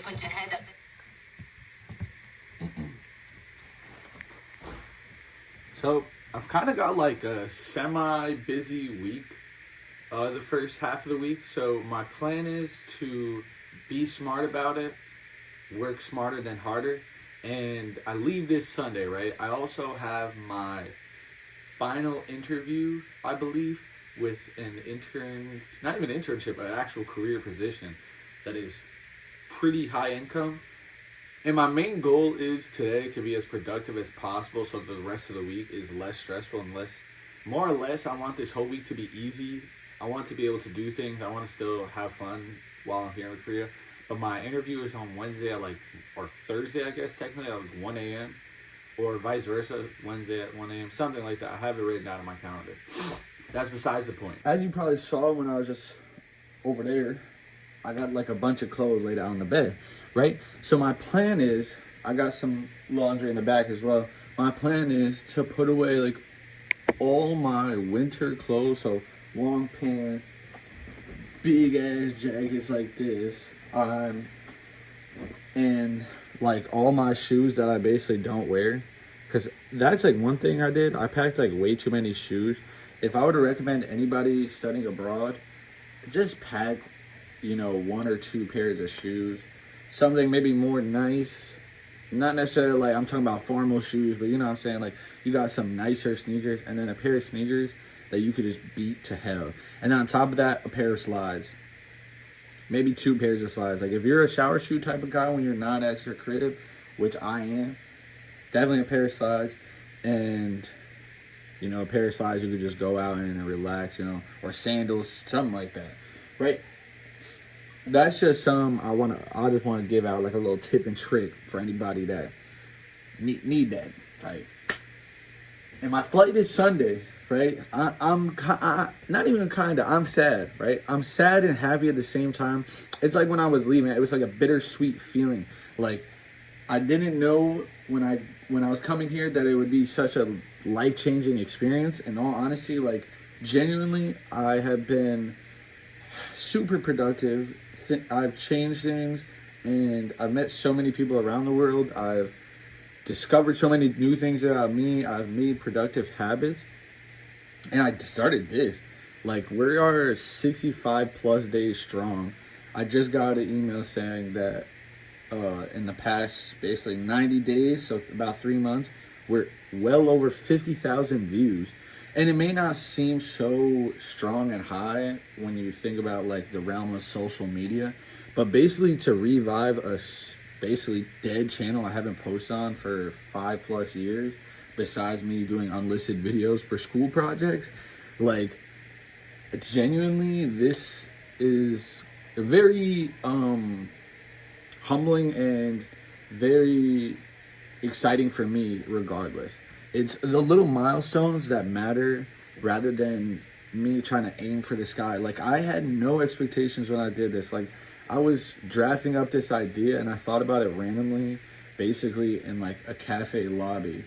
put your head up. So I've kind of got like a semi-busy week, the first half of the week. So my plan is to be smart about it, work smarter than harder, and I leave this Sunday, right? I also have my final interview, I believe, with an intern, not even internship, but an actual career position that is pretty high income. And my main goal is today to be as productive as possible so the rest of the week is less stressful and more or less, I want this whole week to be easy. I want to be able to do things. I want to still have fun while I'm here in Korea. But my interview is on Wednesday or Thursday, I guess, technically at 1 a.m. Or vice versa, Wednesday at 1 a.m., something like that. I have it written out on my calendar. That's besides the point. As you probably saw when I was just over there, I got like a bunch of clothes laid out on the bed, right? So my plan is, I got some laundry in the back as well. My plan is to put away like all my winter clothes, so long pants, big ass jackets like this, and like all my shoes that I basically don't wear. Cause that's like one thing I did. I packed like way too many shoes. If I were to recommend anybody studying abroad, just pack, one or two pairs of shoes. Something maybe more nice. Not necessarily like I'm talking about formal shoes, but you know what I'm saying? Like you got some nicer sneakers and then a pair of sneakers that you could just beat to hell. And then on top of that, a pair of slides. Maybe two pairs of slides. Like if you're a shower shoe type of guy when you're not at your crib, which I am, definitely a pair of slides. And a pair of slides you could just go out in and relax, or sandals, something like that, right? That's just some I just want to give out like a little tip and trick for anybody that need that, right? And my flight is Sunday, right? I'm not even kinda, I'm sad, right? I'm sad and happy at the same time. It's like when I was leaving, it was like a bittersweet feeling. Like I didn't know when I was coming here that it would be such a life-changing experience. In all honesty, like genuinely, I have been super productive. I've changed things and I've met so many people around the world. I've discovered so many new things about me. I've made productive habits. And I started this. Like we are 65 plus days strong. I just got an email saying that in the past basically 90 days, so about 3 months, we're well over 50,000 views. And it may not seem so strong and high when you think about like the realm of social media, but basically to revive a basically dead channel I haven't posted on for 5+ years, besides me doing unlisted videos for school projects, like genuinely this is a very humbling and very exciting for me regardless. It's the little milestones that matter rather than me trying to aim for the sky. Like I had no expectations when I did this. Like I was drafting up this idea and I thought about it randomly, basically in like a cafe lobby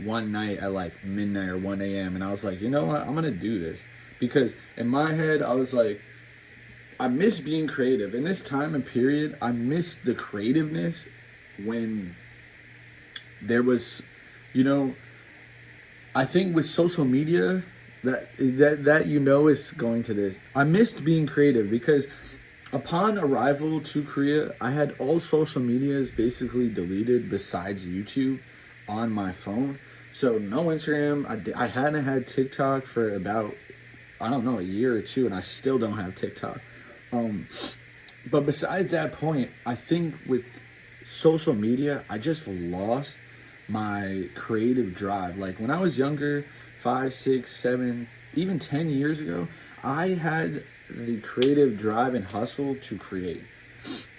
one night at like midnight or 1 a.m. And I was like, you know what? I'm going to do this. Because in my head, I was like, I miss being creative. In this time and period, I miss the creativeness when there was, I think with social media, that is going to this. I missed being creative because upon arrival to Korea, I had all social medias basically deleted besides YouTube on my phone. So no Instagram. I hadn't had TikTok for about, a year or two, and I still don't have TikTok. But besides that point, I think with social media, I just lost my creative drive. Like when I was younger, 5, 6, 7, even 10 years ago, I had the creative drive and hustle to create.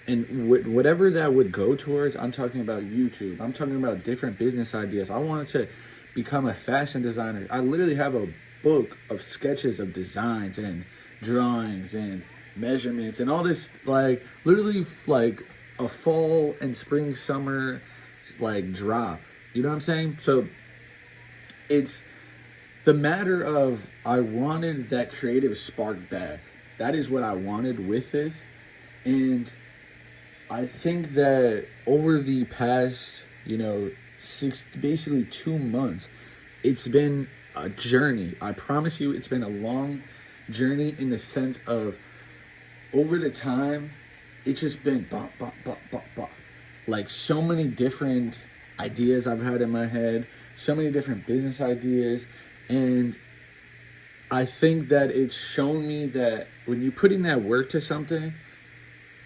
And whatever that would go towards, I'm talking about YouTube. I'm talking about different business ideas. I wanted to become a fashion designer. I literally have a book of sketches of designs and drawings and measurements and all this, like literally like a fall and spring summer like drop. You know what I'm saying? So it's the matter of I wanted that creative spark back. That is what I wanted with this. And I think that over the past, basically 2 months, it's been a journey. I promise you, it's been a long journey in the sense of over the time, it's just been bop, bop, bop, bop, bop. Like so many different ideas I've had in my head, so many different business ideas. And I think that it's shown me that when you put in that work to something,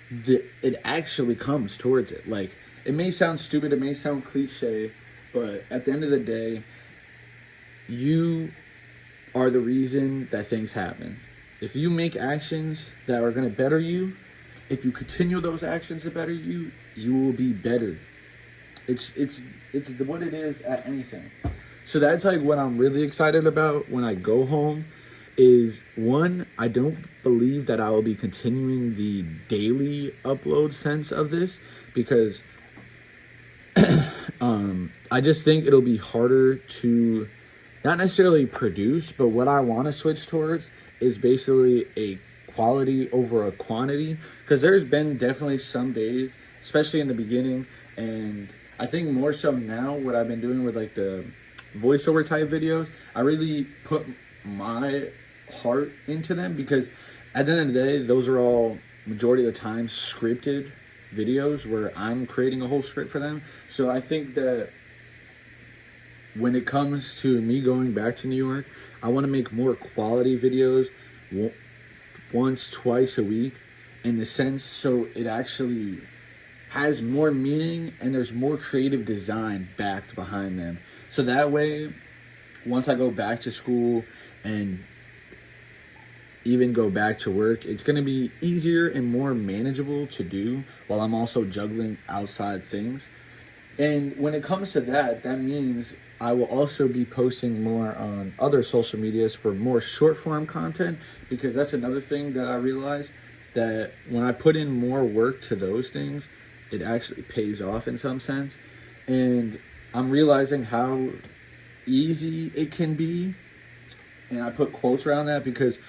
it actually comes towards it. Like, it may sound stupid, it may sound cliche, but at the end of the day, you are the reason that things happen. If you make actions that are going to better you, if you continue those actions to better you, you will be better. It's what it is at anything. So that's like what I'm really excited about when I go home is, one, I don't believe that I will be continuing the daily upload sense of this because I just think it'll be harder to not necessarily produce, but what I want to switch towards is basically a quality over a quantity, because there's been definitely some days, especially in the beginning, and I think more so now what I've been doing with like the voiceover type videos, I really put my heart into them because at the end of the day, those are all majority of the time scripted videos where I'm creating a whole script for them. So I think that when it comes to me going back to New York, I want to make more quality videos once, twice a week in the sense so it actually has more meaning and there's more creative design backed behind them. So that way, once I go back to school and even go back to work, it's going to be easier and more manageable to do while I'm also juggling outside things. And when it comes to that, that means I will also be posting more on other social medias for more short form content, because that's another thing that I realized, that when I put in more work to those things, it actually pays off in some sense. And I'm realizing how easy it can be. And I put quotes around that because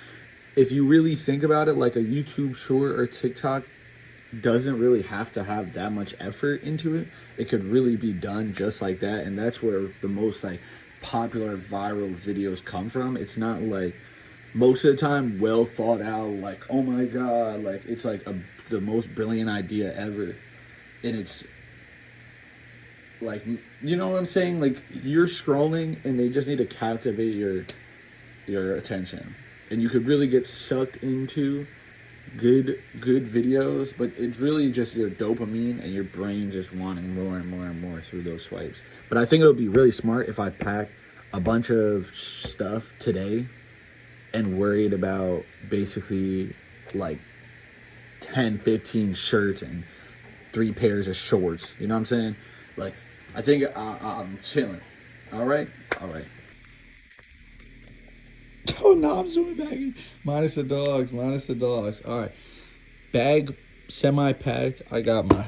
if you really think about it, like a YouTube short or TikTok doesn't really have to have that much effort into it. It could really be done just like that. And that's where the most like popular viral videos come from. It's not like most of the time well thought out, like, oh my God, like it's like the most brilliant idea ever. And it's like, you know what I'm saying? Like you're scrolling and they just need to captivate your attention. And you could really get sucked into good videos, but it's really just your dopamine and your brain just wanting more and more and more through those swipes. But I think it'll be really smart if I pack a bunch of stuff today and worried about basically like 10, 15 shirts and 3 pairs of shorts. You know what I'm saying? Like, I think I'm chilling. All right. Oh no, I'm zooming back in. Minus the dogs. All right. Bag semi-packed. I got my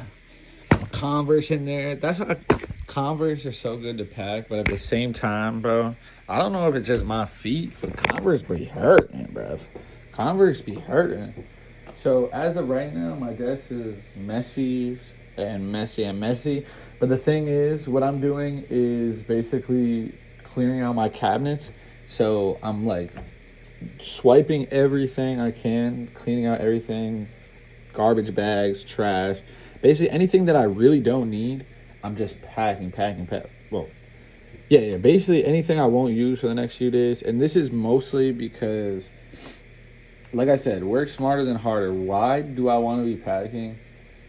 Converse in there. That's why Converse are so good to pack, but at the same time, bro, I don't know if it's just my feet, but Converse be hurting, bruv. Converse be hurting. So as of right now, my desk is messy. But the thing is, what I'm doing is basically clearing out my cabinets. So I'm like swiping everything I can, cleaning out everything, garbage bags, trash, basically anything that I really don't need. I'm just packing. Well, yeah, basically anything I won't use for the next few days. And this is mostly because, like I said, work smarter than harder. Why do I want to be packing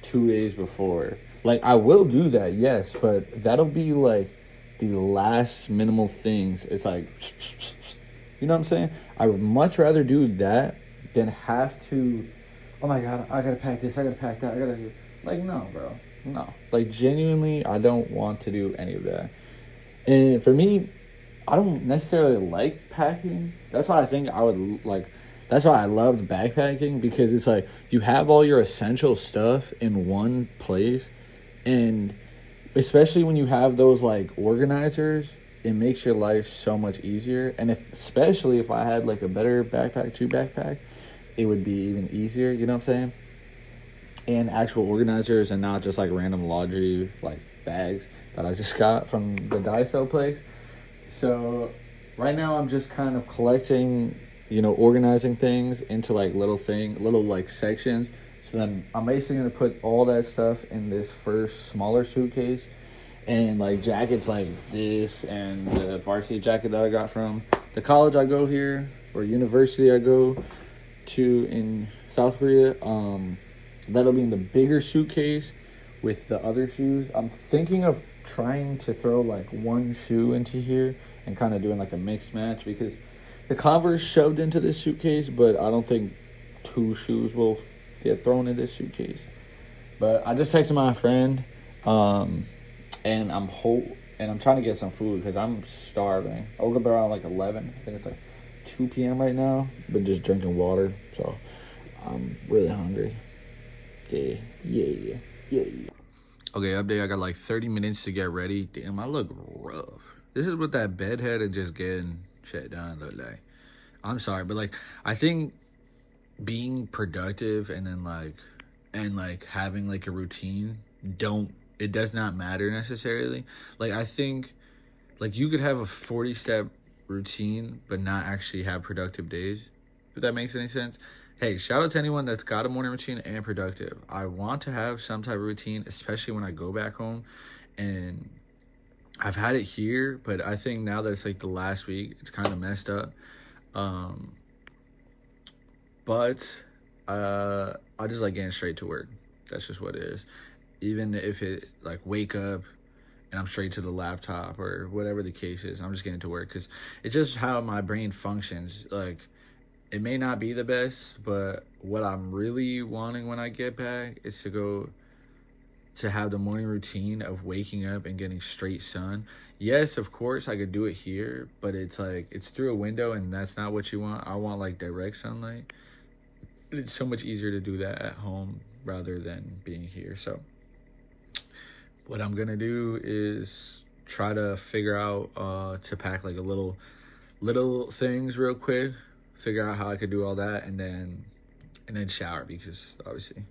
2 days before? Like, I will do that, yes, but that'll be like the last minimal things. It's like, you know what I'm saying? I would much rather do that than have to, oh my God, I gotta pack this, I gotta pack that, I gotta do, like, no, bro, no. Like, genuinely, I don't want to do any of that. And for me, I don't necessarily like packing. That's why I think I would like, that's why I loved backpacking, because it's like you have all your essential stuff in one place. And especially when you have those like organizers, it makes your life so much easier. And especially if I had like a better backpack, 2 backpack, it would be even easier. You know what I'm saying? and actual organizers and not just like random laundry like bags that I just got from the Daiso place. So right now I'm just kind of collecting, organizing things into like little like sections. So then I'm basically gonna put all that stuff in this first smaller suitcase, and like jackets like this and the varsity jacket that I got from the college I go here, or university I go to in South Korea. That'll be in the bigger suitcase with the other shoes. I'm thinking of trying to throw like one shoe into here and kind of doing like a mix match, because the Converse shoved into this suitcase, but I don't think two shoes will get thrown in this suitcase. But I just texted my friend, and I'm trying to get some food because I'm starving. I woke up around like 11. I think it's like 2 p.m. right now. Been just drinking water, so I'm really hungry. Yeah. Okay, update. I got like 30 minutes to get ready. Damn, I look rough. This is what that bedhead and just getting shit done look like. I'm sorry, but like, I think being productive and then like having like a routine it does not matter necessarily. Like, I think like you could have a 40-step routine but not actually have productive days, if that makes any sense. Hey, shout out to anyone that's got a morning routine and productive. I want to have some type of routine, especially when I go back home. And I've had it here, but I think now that it's like the last week, it's kind of messed up. But I just like getting straight to work. That's just what it is. Even if it like wake up and I'm straight to the laptop or whatever the case is, I'm just getting to work because it's just how my brain functions. Like, it may not be the best, but what I'm really wanting when I get back is to have the morning routine of waking up and getting straight sun. Yes, of course, I could do it here, but it's like, it's through a window and that's not what you want. I want like direct sunlight. It's so much easier to do that at home rather than being here. So what I'm gonna do is try to figure out to pack like a little things real quick, figure out how I could do all that, and then shower, because obviously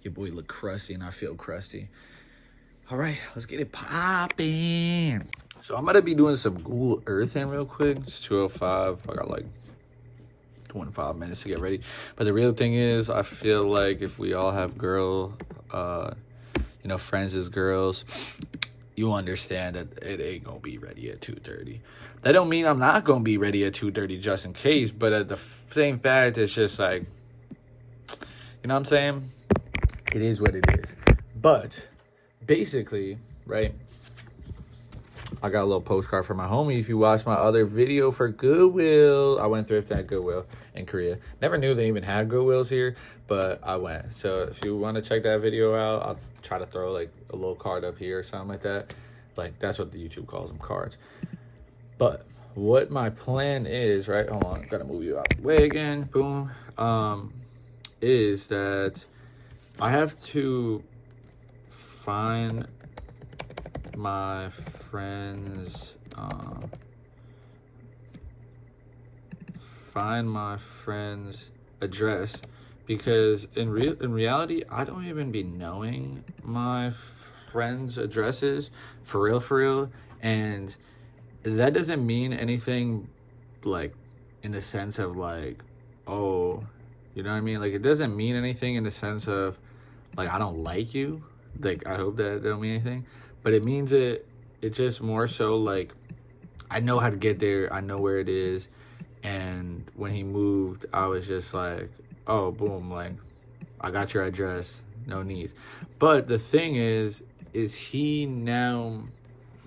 your boy look crusty and I feel crusty. All right, let's get it popping. So I'm gonna be doing some Google Earthing real quick. It's 2:05. I got like 25 minutes to get ready. But the real thing is, I feel like if we all have friends as girls, you understand that it ain't gonna be ready at 2:30. That don't mean I'm not gonna be ready at 2:30 just in case, but at the same fact, it's just like, you know what I'm saying? It is what it is. But basically, right, I got a little postcard for my homie. If you watch my other video for Goodwill, I went thrifting at Goodwill in Korea. Never knew they even had Goodwills here, but I went. So if you want to check that video out, I'll try to throw like a little card up here or something like that. Like, that's what the YouTube calls them, cards. But what my plan is, right? Hold on, gotta move you out the way again. Boom. Is that I have to find my friend's address, because in reality I don't even be knowing my friends' addresses for real, and that doesn't mean anything, like, in the sense of like, oh, you know what I mean? Like, it doesn't mean anything in the sense of like, I don't like you. Like, I hope that don't mean anything, but it means it just more so like, I know how to get there, I know where it is. And when he moved, I was just like, oh, boom, like, I got your address, no needs. But the thing is he now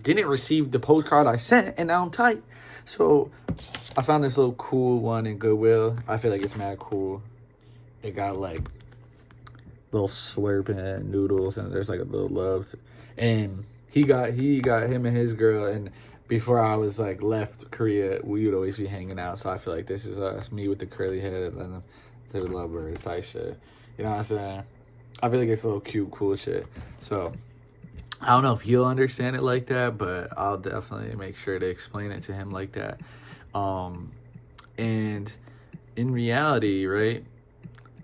didn't receive the postcard I sent, and now I'm tight. So I found this little cool one in Goodwill. I feel like it's mad cool. It got like little slurping noodles, and there's like a little love. And he got him and his girl, and before I was like left Korea, we would always be hanging out. So I feel like this is us, me with the curly head and the lovebirds type shit. You know what I'm saying? I feel like it's a little cute, cool shit. So I don't know if he'll understand it like that, but I'll definitely make sure to explain it to him like that. And in reality, right,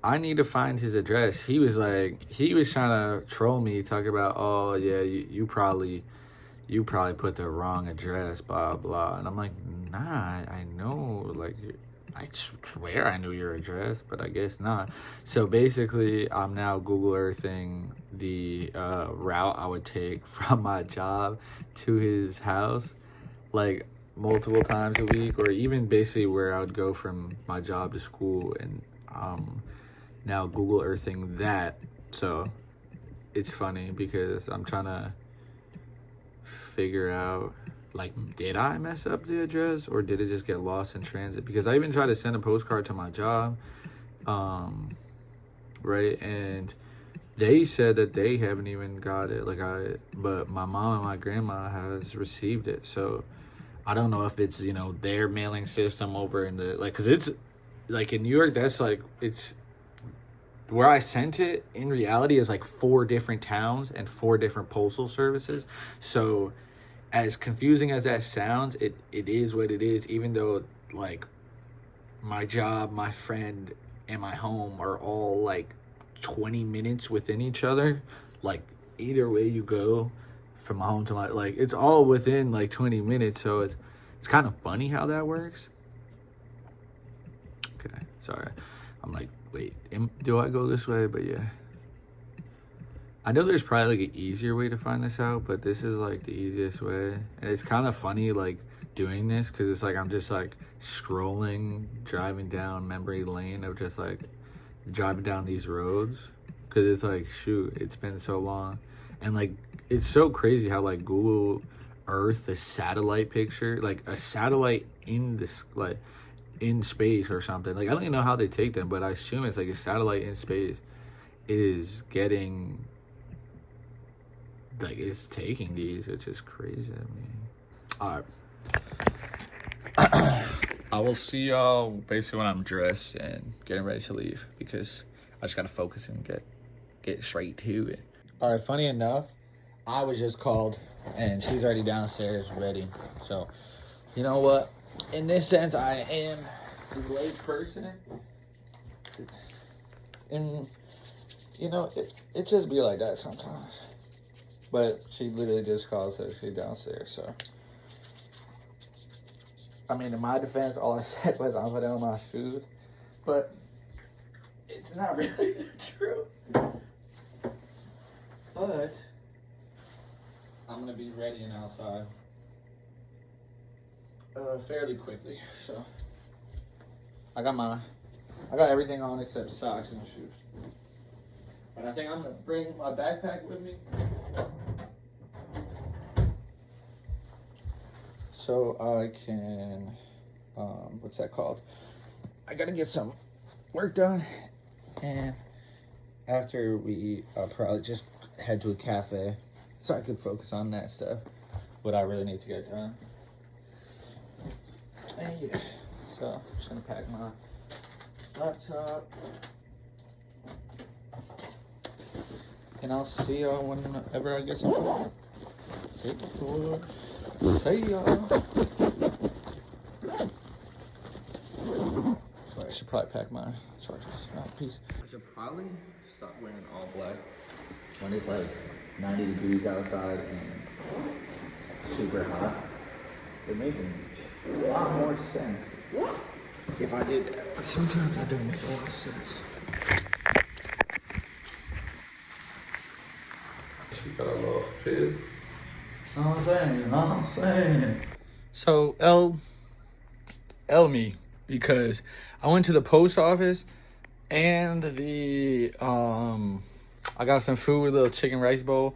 I need to find his address. He was trying to troll me, talking about, oh yeah, you probably put the wrong address, blah blah. And I'm like, nah, I know, like, I swear I knew your address, but I guess not. So basically, I'm now Google Earthing the route I would take from my job to his house, like multiple times a week, or even basically where I would go from my job to school, and now Google Earthing that. So it's funny because I'm trying to figure out, like, did I mess up the address or did it just get lost in transit? Because I even tried to send a postcard to my job, right, and they said that they haven't even got it, but my mom and my grandma has received it. So I don't know if it's, their mailing system over in the, like, because it's like in New York, that's like, it's where I sent it in reality is like 4 different towns and 4 different postal services. So as confusing as that sounds, it is what it is, even though, like, my job, my friend, and my home are all like 20 minutes within each other. Like, either way you go from my home to my, like, it's all within like 20 minutes. So it's kind of funny how that works. Okay, sorry. I'm like, wait, do I go this way? But yeah, I know there's probably like an easier way to find this out, but this is like the easiest way. And it's kind of funny, like, doing this, because it's like I'm just like scrolling, driving down memory lane of just like driving down these roads, because it's like, shoot, it's been so long. And like, it's so crazy how like Google Earth, the satellite picture, like a satellite in this, like, in space or something, like, I don't even know how they take them, but I assume it's like a satellite in space is getting, like, it's taking these, which is crazy. I mean, all right. I will see y'all basically when I'm dressed and getting ready to leave, because I just gotta focus and get straight to it. All right, funny enough, I was just called and she's already downstairs ready. So, you know what? In this sense, I am the late person. And, it just be like that sometimes. But she literally just calls her, she's downstairs, so. I mean, in my defense, all I said was I'm putting on my shoes. But it's not really true. But I'm gonna be ready and outside fairly quickly. So I got everything on except socks and shoes. And I think I'm gonna bring my backpack with me, so I can, what's that called? I gotta get some work done, and after we eat, I'll probably just head to a cafe so I can focus on that stuff, what I really need to get done. And yeah, so I'm just gonna pack my laptop, and I'll see y'all whenever I get some food. See y'all. So I should probably pack my chargers. Peace. I should probably stop wearing all black when it's like 90 degrees outside and super hot. They're making a lot more sense if I did that. But sometimes that doesn't make a lot of sense. She got a little fit. Know what I'm saying? So L me, because I went to the post office and I got some food, a little chicken rice bowl,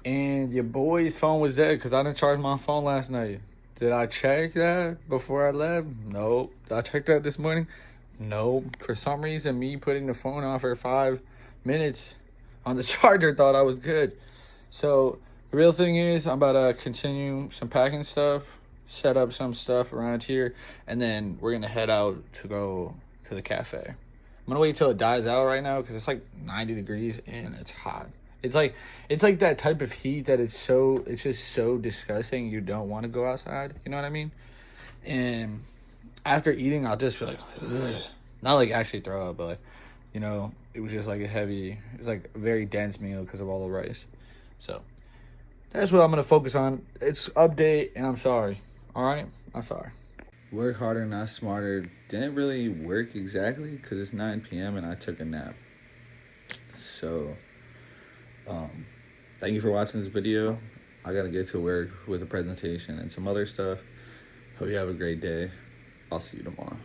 and your boy's phone was dead because I didn't charge my phone last night. Did I check that before I left? Nope. Did I check that this morning? Nope. For some reason, me putting the phone on for 5 minutes on the charger thought I was good. So the real thing is, I'm about to continue some packing stuff, set up some stuff around here, and then we're gonna head out to go to the cafe. I'm gonna wait till it dies out right now because it's like 90 degrees and it's hot. It's like that type of heat that it's just so disgusting. You don't want to go outside. You know what I mean? And after eating, I'll just be like, ugh. Not like actually throw up, but like, You know, it was just like it was like a very dense meal because of all the rice. So that's what I'm gonna focus on. It's update, and I'm sorry. All right, I'm sorry. Work harder, not smarter. Didn't really work exactly because it's 9 p.m. and I took a nap. So, thank you for watching this video. I gotta get to work with a presentation and some other stuff. Hope you have a great day. I'll see you tomorrow.